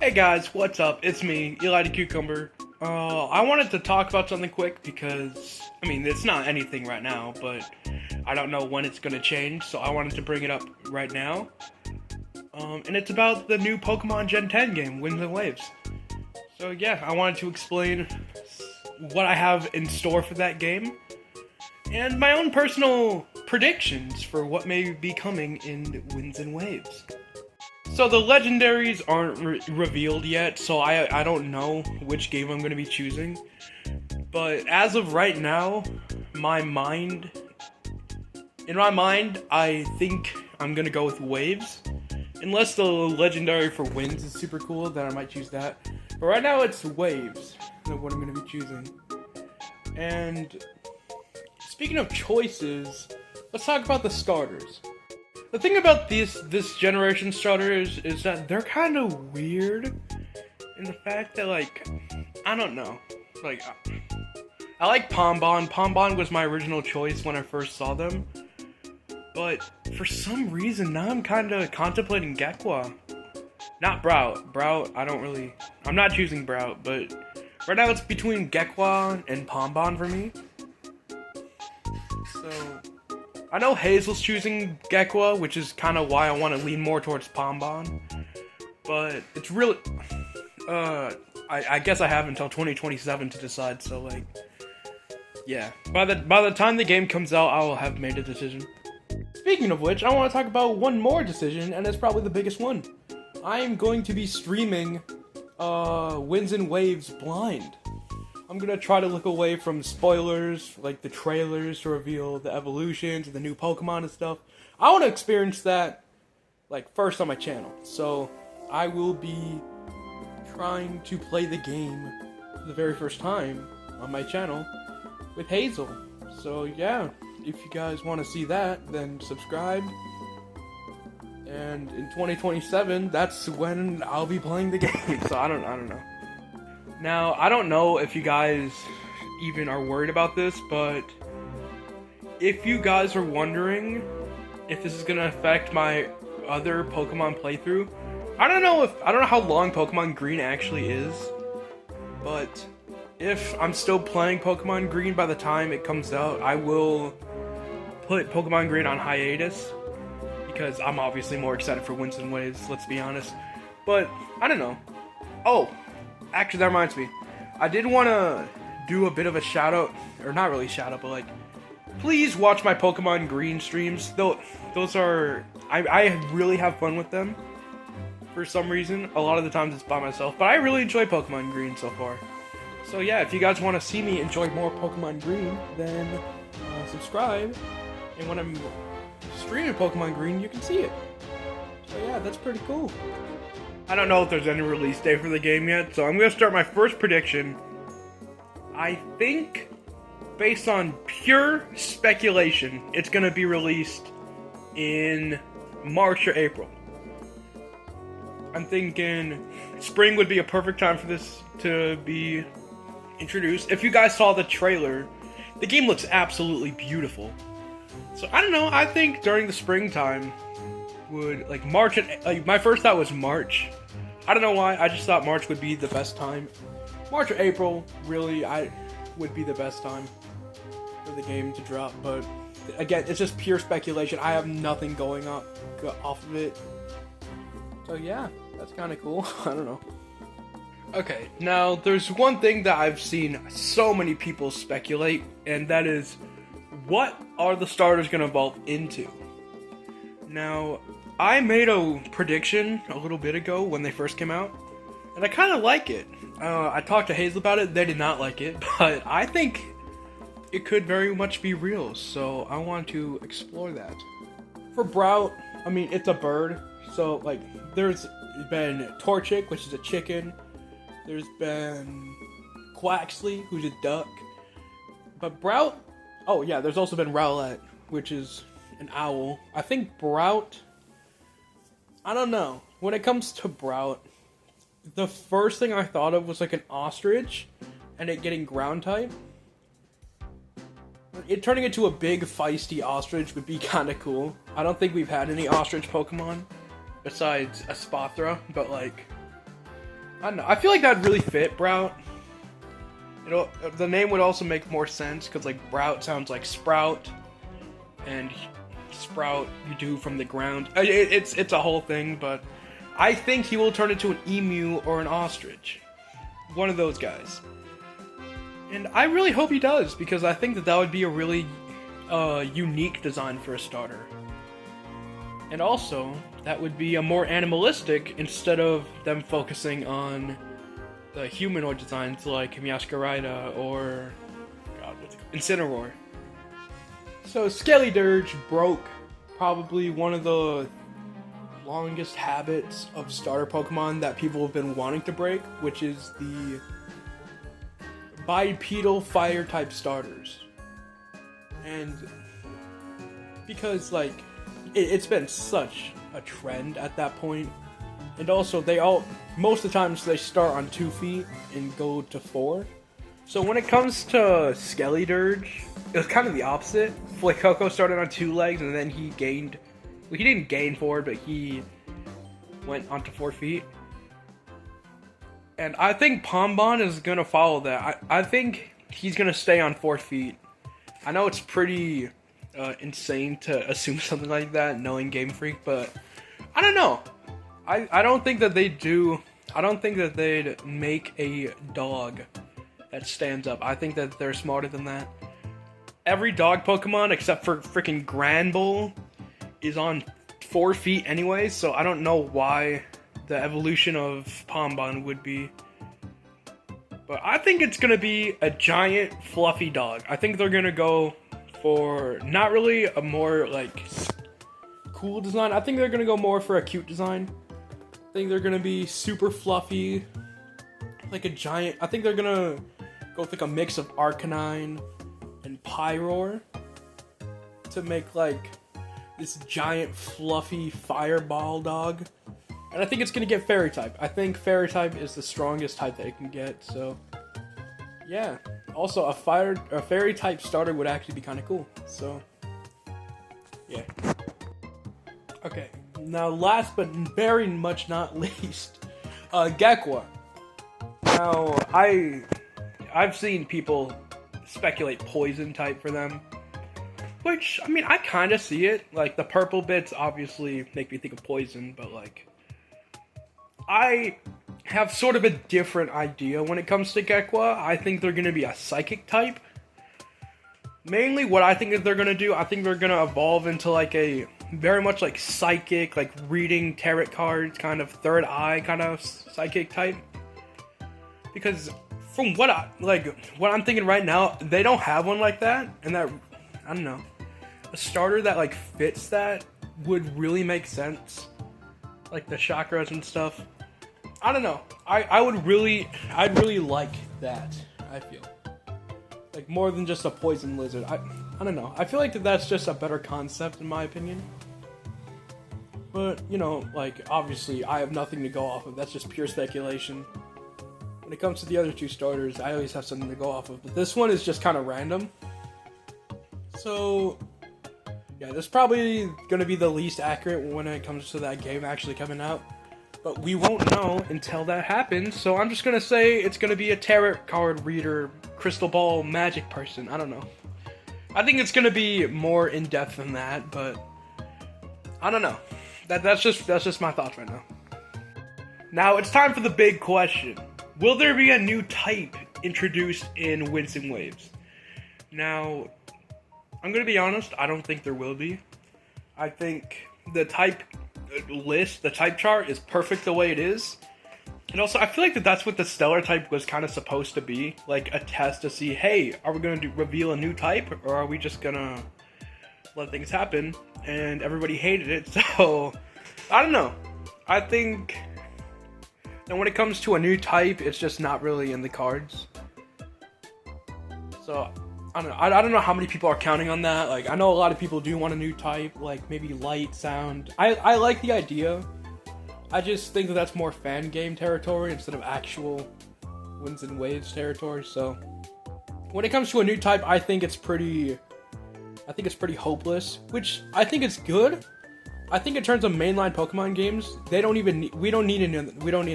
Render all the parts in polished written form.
Hey guys, what's up? It's me, Eli the Cucumber. I wanted to talk about something quick because, it's not anything right now, but I don't know when it's gonna change, so I wanted to bring it up right now. And it's about the new Pokemon Gen 10 game, Winds and Waves. So yeah, I wanted to explain what I have in store for that game, and my own personal predictions for what may be coming in Winds and Waves. So the legendaries aren't revealed yet, so I don't know which game I'm going to be choosing. But as of right now, in my mind, I think I'm going to go with Waves. Unless the legendary for Winds is super cool, then I might choose that. But right now it's Waves, what I'm going to be choosing. And speaking of choices, let's talk about the starters. The thing about this generation starters is that they're kind of weird in the fact that, I don't know. I like Pombon. Pombon was my original choice when I first saw them. But for some reason, now I'm kind of contemplating Gekwa. Not Brout. I'm not choosing Brout, but right now it's between Gekwa and Pombon for me. So I know Hazel's choosing Gekwa, which is kind of why I want to lean more towards Pombon. But it's really... I guess I have until 2027 to decide, so, yeah. By the time the game comes out, I will have made a decision. Speaking of which, I want to talk about one more decision, and it's probably the biggest one. I am going to be streaming, Winds and Waves blind. I'm gonna try to look away from spoilers, like the trailers to reveal the evolutions and the new Pokemon and stuff. I want to experience that, first on my channel. So, I will be trying to play the game for the very first time on my channel with Hazel. So, yeah, if you guys want to see that, then subscribe. And in 2027, that's when I'll be playing the game. So, I don't know. Now, I don't know if you guys even are worried about this, but if you guys are wondering if this is gonna affect my other Pokemon playthrough, I don't know how long Pokemon Green actually is, but if I'm still playing Pokemon Green by the time it comes out, I will put Pokemon Green on hiatus, because I'm obviously more excited for Winds and Waves, let's be honest. But, I don't know. Oh! Actually, that reminds me. I did want to do a bit of a shout out, or not really shout out, but please watch my Pokemon Green streams. Those are, I really have fun with them. For some reason, a lot of the times it's by myself, but I really enjoy Pokemon Green so far. So yeah, if you guys want to see me enjoy more Pokemon Green, then subscribe. And when I'm streaming Pokemon Green, you can see it. So yeah, that's pretty cool. I don't know if there's any release date for the game yet, so I'm going to start my first prediction. I think, based on pure speculation, it's going to be released in March or April. I'm thinking spring would be a perfect time for this to be introduced. If you guys saw the trailer, the game looks absolutely beautiful. So I don't know, I think during the springtime would, March, my first thought was March. I don't know why, I just thought March would be the best time. March or April, really, would be the best time for the game to drop, but again, it's just pure speculation. I have nothing going on off of it. So yeah, that's kind of cool. I don't know. Okay, now there's one thing that I've seen so many people speculate, and that is, what are the starters going to evolve into? Now, I made a prediction a little bit ago when they first came out, and I kind of like it. I talked to Hazel about it, they did not like it, but I think it could very much be real, so I want to explore that. For Brout, it's a bird, so, there's been Torchic, which is a chicken, there's been Quaxley, who's a duck, but Brout, oh yeah, there's also been Rowlet, which is an owl. I think Brout, I don't know. When it comes to Brout, the first thing I thought of was an ostrich and it getting ground type. It turning into a big feisty ostrich would be kind of cool. I don't think we've had any ostrich Pokemon besides a Spothra, but I don't know. I feel like that'd really fit Brout. The name would also make more sense because like Brout sounds like sprout, and sprout you do from the ground. It's a whole thing, but I think he will turn into an emu or an ostrich, one of those guys. And I really hope he does because I think that would be a really unique design for a starter. And also, that would be a more animalistic instead of them focusing on the humanoid designs like Meowscarada or Incineroar. So Skeledirge broke probably one of the longest habits of starter Pokemon that people have been wanting to break, which is the bipedal fire type starters. And because like it's been such a trend at that point, and also most of the times they start on 2 feet and go to 4. So when it comes to Skeledirge, it was kind of the opposite. Fuecoco started on 2 legs and then he gained, well, he didn't gain 4, but he went onto 4 feet. And I think Pombon is gonna follow that. I think he's gonna stay on 4 feet. I know it's pretty insane to assume something like that, knowing Game Freak, but I don't know. I don't think that they do. I don't think that they'd make a dog that stands up. I think that they're smarter than that. Every dog Pokemon except for freaking Granbull is on 4 feet anyway, so I don't know why the evolution of Pombon would be. But I think it's gonna be a giant fluffy dog. I think they're gonna go for not really a more like cool design. I think they're gonna go more for a cute design. I think they're gonna be super fluffy, like a giant. I think they're gonna go with like a mix of Arcanine and Pyroar to make like this giant fluffy fireball dog. And I think it's gonna get Fairy type. I think Fairy type is the strongest type that it can get. So yeah. Also, a Fairy type starter would actually be kind of cool. So yeah. Okay. Now, last but very much not least, Gekwa. Now, I've seen people speculate poison type for them, which, I mean, I kind of see it. Like, the purple bits obviously make me think of poison, but, like, I have sort of a different idea when it comes to Gekwa. I think they're going to be a psychic type. Mainly what I think that they're going to do, I think they're going to evolve into, like, a very much like psychic, like reading tarot cards, kind of third eye kind of psychic type. Because from what I'm thinking right now, they don't have one like that, and that, I don't know, a starter that like fits that would really make sense, like the chakras and stuff. I don't know. I'd really like that. I feel like more than just a poison lizard. I don't know. I feel like that's just a better concept in my opinion. But, you know, like, obviously, I have nothing to go off of. That's just pure speculation. When it comes to the other 2 starters, I always have something to go off of. But this one is just kind of random. So, yeah, this is probably going to be the least accurate when it comes to that game actually coming out. But we won't know until that happens. So I'm just going to say it's going to be a tarot card reader, crystal ball magic person. I don't know. I think it's going to be more in-depth than that, but I don't know. That's just my thoughts right now. Now it's time for the big question. Will there be a new type introduced in Winds and Waves? Now, I'm going to be honest, I don't think there will be. I think the type list, the type chart is perfect the way it is. And also, I feel like that's what the Stellar type was kind of supposed to be. Like a test to see, hey, are we going to reveal a new type? Or are we just going to let things happen? And everybody hated it, so I don't know. I think that when it comes to a new type, it's just not really in the cards. So I don't know. I don't know how many people are counting on that. Like, I know a lot of people do want a new type, like maybe light sound. I like the idea. I just think that that's more fan game territory instead of actual Winds and Waves territory. So when it comes to a new type, I think it's pretty hopeless, which I think it's good. I think in terms of mainline Pokemon games, we don't need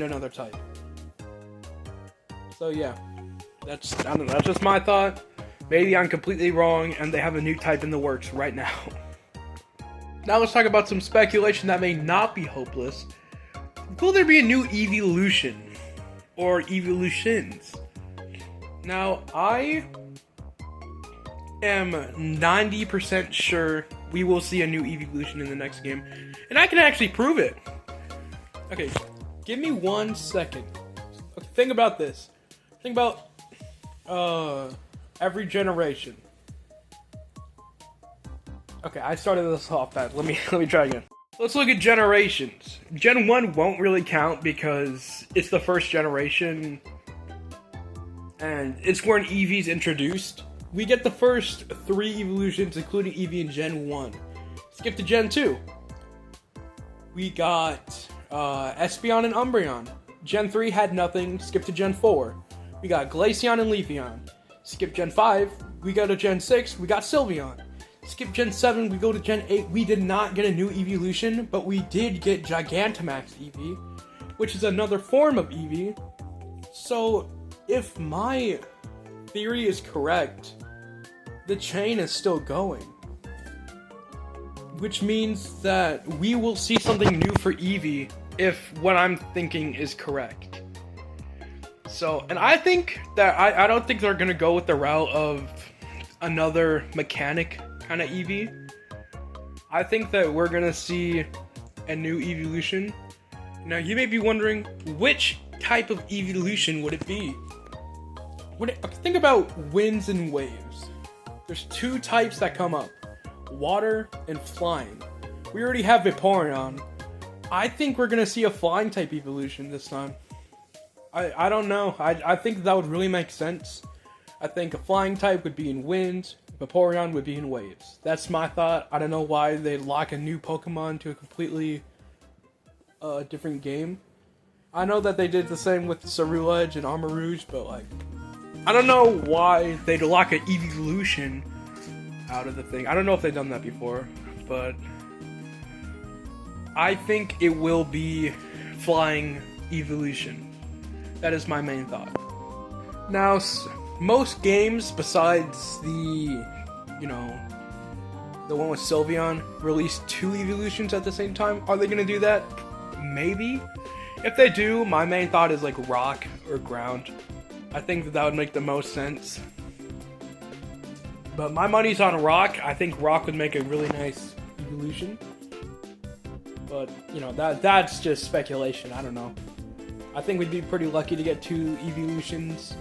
another type. So yeah, I don't know, that's just my thought. Maybe I'm completely wrong and they have a new type in the works right now. Now let's talk about some speculation that may not be hopeless. Will there be a new evolution? Or evolutions? Now, I am 90% sure we will see a new evolution in the next game. And I can actually prove it. Okay, give me 1 second. Okay, think about this. Think about every generation. Okay, I started this off bad. Let me try again. Let's look at generations. Gen 1 won't really count because it's the first generation and it's when Eevee's introduced. We get the first 3 evolutions, including Eevee in Gen 1. Skip to Gen 2. We got Espeon and Umbreon. Gen 3 had nothing. Skip to Gen 4. We got Glaceon and Leafeon. Skip Gen 5. We go to Gen 6. We got Sylveon. Skip Gen 7, we go to Gen 8. We did not get a new evolution, but we did get Gigantamax Eevee, which is another form of Eevee. So, if my theory is correct, the chain is still going. Which means that we will see something new for Eevee if what I'm thinking is correct. So, and I think that I don't think they're gonna go with the route of another mechanic kind of Eevee. I think that we're gonna see a new evolution. Now you may be wondering, which type of evolution would it be? Think about winds and waves. There's 2 types that come up, water and flying. We already have Vaporeon. I think we're gonna see a flying type evolution this time. I don't know. I think that would really make sense. I think a flying type would be in wind, Vaporeon would be in waves. That's my thought. I don't know why they lock a new Pokemon to a completely different game. I know that they did the same with Ceruledge and Armarouge, but like, I don't know why they'd lock an evolution out of the thing. I don't know if they've done that before, but I think it will be flying evolution. That is my main thought. Now, most games besides the one with Sylveon release 2 evolutions at the same time. Are they gonna do that? Maybe. If they do, my main thought is like rock or ground. I think that would make the most sense. But my money's on rock. I think rock would make a really nice evolution. But, that's just speculation. I don't know. I think we'd be pretty lucky to get 2 evolutions.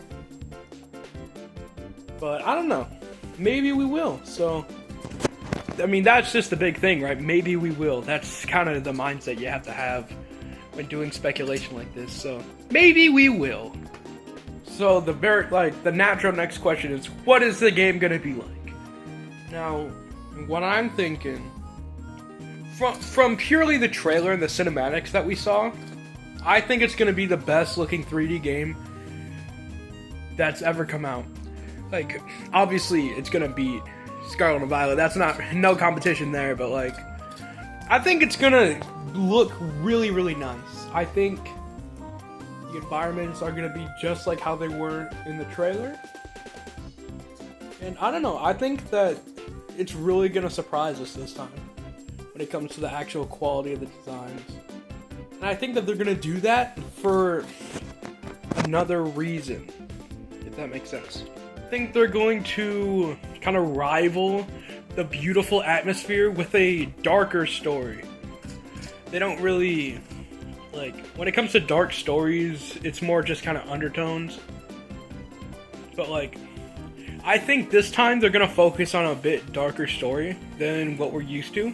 But I don't know. Maybe we will. So, I mean, that's just the big thing, right? Maybe we will. That's kind of the mindset you have to have when doing speculation like this. So, maybe we will. So, the natural next question is, what is the game gonna be like? Now, what I'm thinking, from purely the trailer and the cinematics that we saw, I think it's gonna be the best looking 3D game that's ever come out. Like, obviously, it's gonna beat Scarlet and Violet. That's no competition there, but like, I think it's gonna look really, really nice. I think the environments are gonna be just like how they were in the trailer. And I don't know, I think that it's really gonna surprise us this time when it comes to the actual quality of the designs. And I think that they're gonna do that for another reason, if that makes sense. I think they're going to kind of rival the beautiful atmosphere with a darker story. They don't really, when it comes to dark stories, it's more just kind of undertones. But I think this time they're gonna focus on a bit darker story than what we're used to.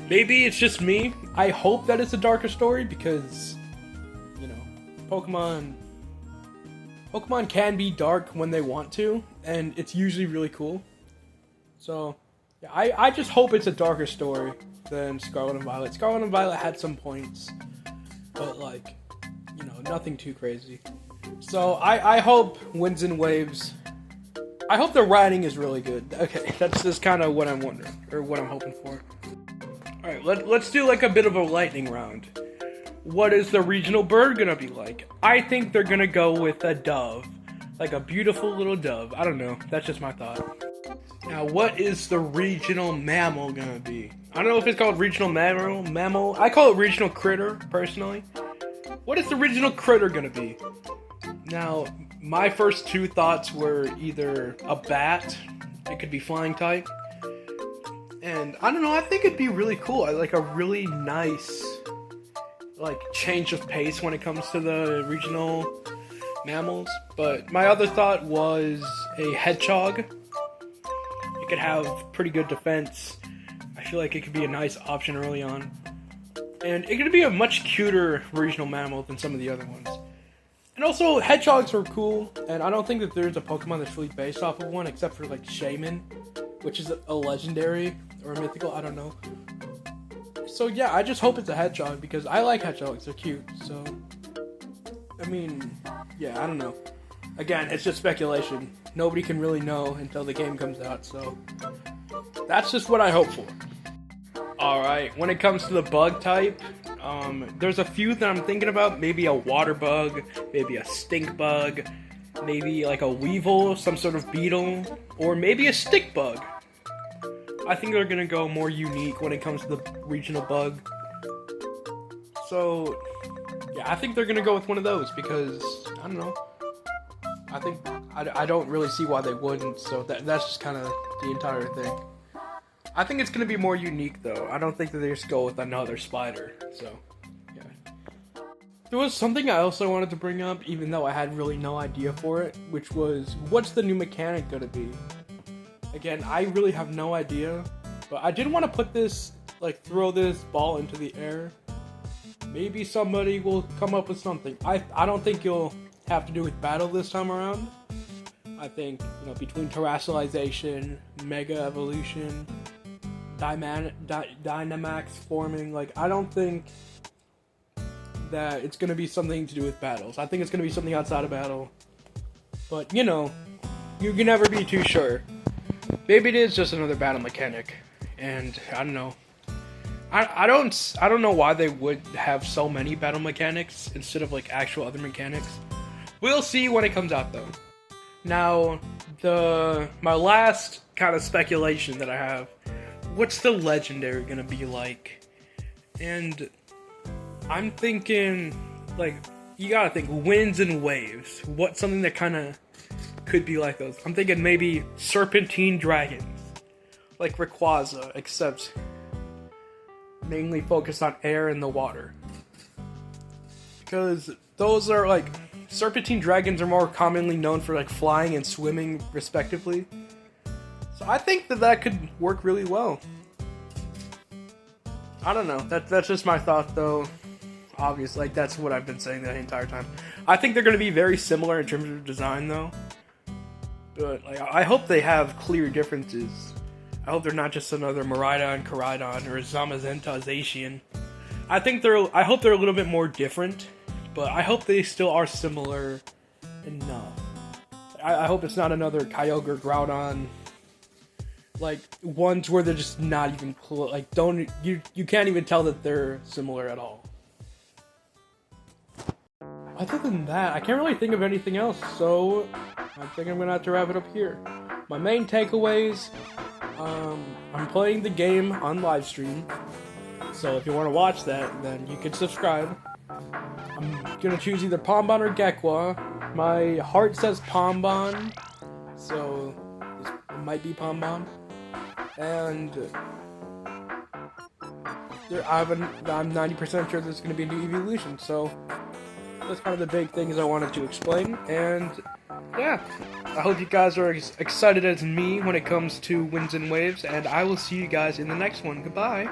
Maybe it's just me. I hope that it's a darker story because, Pokemon can be dark when they want to, and it's usually really cool. So, yeah, I just hope it's a darker story than Scarlet and Violet. Scarlet and Violet had some points, but nothing too crazy. So, I hope Winds and Waves. I hope the writing is really good. Okay, that's just kind of what I'm wondering, or what I'm hoping for. Alright, let's do a bit of a lightning round. what is the regional bird gonna be like? I think they're gonna go with a dove. Like a beautiful little dove. I don't know. That's just my thought. Now, what is the regional mammal gonna be? I don't know if it's called regional mammal. I call it regional critter, personally. What is the regional critter gonna be? Now, my first two thoughts were either a bat, it could be flying type, and I don't know, I think it'd be really cool. I like a really nice, like, change of pace when it comes to the regional mammals. But my other thought was a hedgehog. It could have pretty good defense. I feel like it could be a nice option early on. And it could be a much cuter regional mammal than some of the other ones. And also, hedgehogs are cool, and I don't think that there's a Pokemon that's really based off of one, except for, like, Shaman, which is a legendary, or a mythical, I don't know. So yeah, I just hope it's a hedgehog, because I like hedgehogs, they're cute, so... I mean, yeah, I don't know. Again, it's just speculation. Nobody can really know until the game comes out, so... That's just what I hope for. Alright, when it comes to the bug type, there's a few that I'm thinking about. Maybe a water bug, maybe a stink bug, maybe like a weevil, some sort of beetle, or maybe a stick bug. I think they're gonna go more unique when it comes to the regional bug. So, yeah, I think they're gonna go with one of those because, I don't know. I don't really see why they wouldn't, so that's just kind of the entire thing. I think it's going to be more unique, though. I don't think that they just go with another spider, so, yeah. There was something I also wanted to bring up, even though I had really no idea for it, which was, what's the new mechanic going to be? Again, I really have no idea, but I did want to put this, like, throw this ball into the air. Maybe somebody will come up with something. I don't think you'll have to do with battle this time around. I think, between terrestrialization, mega evolution, Dynamax forming, like, I don't think that it's going to be something to do with battles. I think it's going to be something outside of battle. But, you can never be too sure. Maybe it is just another battle mechanic. And, I don't know. I don't know why they would have so many battle mechanics instead of, like, actual other mechanics. We'll see when it comes out, though. Now, my last kind of speculation that I have, what's the legendary gonna be like? And I'm thinking, like, you gotta think winds and waves. What's something that kind of could be like those? I'm thinking maybe serpentine dragons, like Rayquaza, except mainly focused on air and the water. Because those are, like, serpentine dragons are more commonly known for, like, flying and swimming, respectively. So I think that could work really well. I don't know. That's just my thought, though. Obviously, like, that's what I've been saying the entire time. I think they're going to be very similar in terms of design, though. But, like, I hope they have clear differences. I hope they're not just another Miraidon, Koraidon, or Zamazenta Zacian. I hope they're a little bit more different, but I hope they still are similar enough. I hope it's not another Kyogre, Groudon, like, ones where they're just not even close. Like, you can't even tell that they're similar at all. Other than that, I can't really think of anything else, so I think I'm gonna have to wrap it up here. My main takeaways, I'm playing the game on live stream, so if you want to watch that, then you can subscribe. I'm gonna choose either Pombon or Gekwa. My heart says Pombon, so it might be Pombon. And I'm 90% sure there's gonna be a new evolution, so that's kind of the big things I wanted to explain. And yeah, I hope you guys are as excited as me when it comes to Winds and Waves, and I will see you guys in the next one. Goodbye.